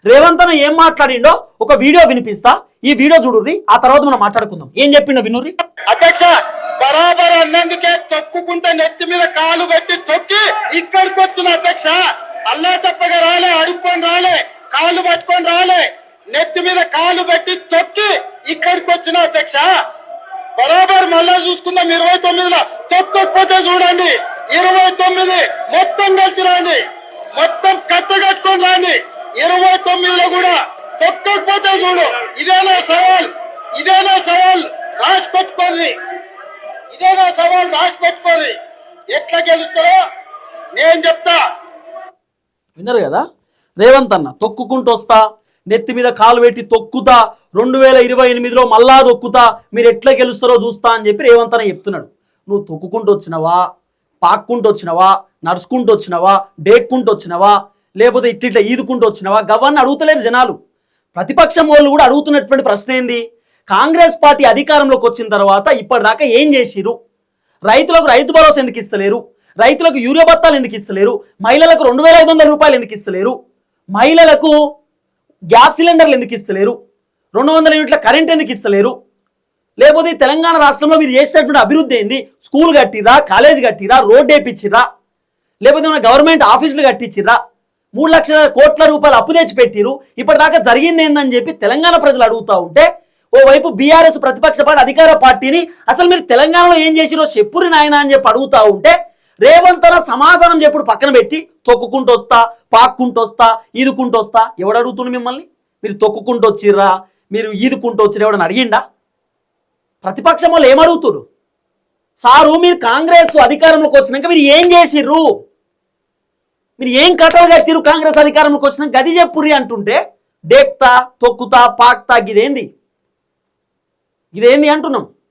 రేవంత్ అన్న ఏం మాట్లాడిండో ఒక వీడియో వినిపిస్తా, ఈ వీడియో చూడుర్రి, ఆ తర్వాత మనం మాట్లాడుకుందాం. ఏం చెప్పిండో వినుర్రి. అధ్యక్ష, బరాబర్ అన్నందుకే తొక్కుకుంటే నెత్తి మీద కాలు పెట్టి తొక్కి ఇక్కడికి వచ్చిన అధ్యక్ష. అల్లా తప్పగా రాలే, అడుక్కొని రాలే, కాలు పట్టుకొని రాలే, నెత్తి మీద కాలు పెట్టి తొక్కి ఇక్కడికి వచ్చిన అధ్యక్ష. బరాబర్ మళ్ళా చూసుకుందాం. 29లో తొక్కకపోతే చూడండి, 29 మొత్తం కలిసి రాండి, మొత్తం కట్ట కట్టుకొని రాండి. 29లో కూడా తొక్కకపోతే చూడు. ఇదేనా సవాల్? ఇదేనా సవాల్? రాసి పెట్టుకోండి, ఇదేనా సవాల్? రాసి పెట్టుకోండి. ఎట్లా గెలుస్తారో నేను చెప్తా. విన్నారు కదా, రేవంత్ అన్న తొక్కుకుంటూ వస్తా, నెత్తి మీద కాలు పెట్టి తొక్కుతా, 2028లో మళ్ళా తొక్కుతా, మీరు ఎట్లా గెలుస్తారో చూస్తా అని చెప్పి రేవంత్ అన్న చెప్తున్నాడు. నువ్వు తొక్కుకుంటూ వచ్చినవా, పాక్కుంటూ వచ్చినవా, నడుచుకుంటూ వచ్చినవా, డేక్కుంటూ వచ్చినవా, లేకపోతే ఇట్లా ఈదుకుంటూ వచ్చినవా, గవర్ని అడుగుతలేరు జనాలు. ప్రతిపక్షం వాళ్ళు కూడా అడుగుతున్నటువంటి ప్రశ్న ఏంది, కాంగ్రెస్ పార్టీ అధికారంలోకి వచ్చిన తర్వాత ఇప్పటిదాకా ఏం చేసిరు? రైతులకు రైతు భరోసా ఎందుకు ఇస్తలేరు? రైతులకు యూరియా బత్తాలు ఎందుకు ఇస్తలేరు? మహిళలకు 2500 రూపాయలు ఎందుకు ఇస్తలేరు? మహిళలకు గ్యాస్ సిలిండర్లు ఎందుకు ఇస్తలేరు? 200 యూనిట్ల కరెంట్ ఎందుకు ఇస్తలేరు? లేకపోతే తెలంగాణ రాష్ట్రంలో మీరు చేసినటువంటి అభివృద్ధి ఏంది? స్కూల్ కట్టిరా, కాలేజ్ కట్టిరా, రోడ్ వేయించిరా, లేకపోతే మన గవర్నమెంట్ ఆఫీసులు కట్టించిరా, 3 లక్షల కోట్ల రూపాయలు అప్పు తెచ్చి పెట్టిరు, ఇప్పటిదాకా జరిగింది ఏందని చెప్పి తెలంగాణ ప్రజలు అడుగుతూ ఉంటే, ఓవైపు బీఆర్ఎస్ ప్రతిపక్ష పార్టీ అధికార పార్టీని అసలు మీరు తెలంగాణలో ఏం చేసిరో చెప్పురి నాయన అని చెప్పి అడుగుతూ ఉంటే, రేవంత్ అన్న సమాధానం చెప్పుడు పక్కన పెట్టి తొక్కుకుంటూ వస్తా, పాక్కుంటూ వస్తా, ఈదుకుంటూ వస్తా. ఎవడు అడుగుతుండు మిమ్మల్ని? మీరు తొక్కుకుంటూ వచ్చిర్రా, మీరు ఈదుకుంటూ వచ్చిర్రా, ఎవడని అడిగిండా? ప్రతిపక్షం వాళ్ళు ఏమడుగుతురు? సారు, మీరు కాంగ్రెస్ అధికారంలోకి వచ్చినాక మీరు ఏం చేసిర్రు? మీరు ఏం కథలు కట్టిరు కాంగ్రెస్ అధికారంలోకి వచ్చినాక? గది చెప్పుర్రి అంటుంటే డేక్తా, తొక్కుతా, పాక్తా, ఇదేంది అంటున్నాం.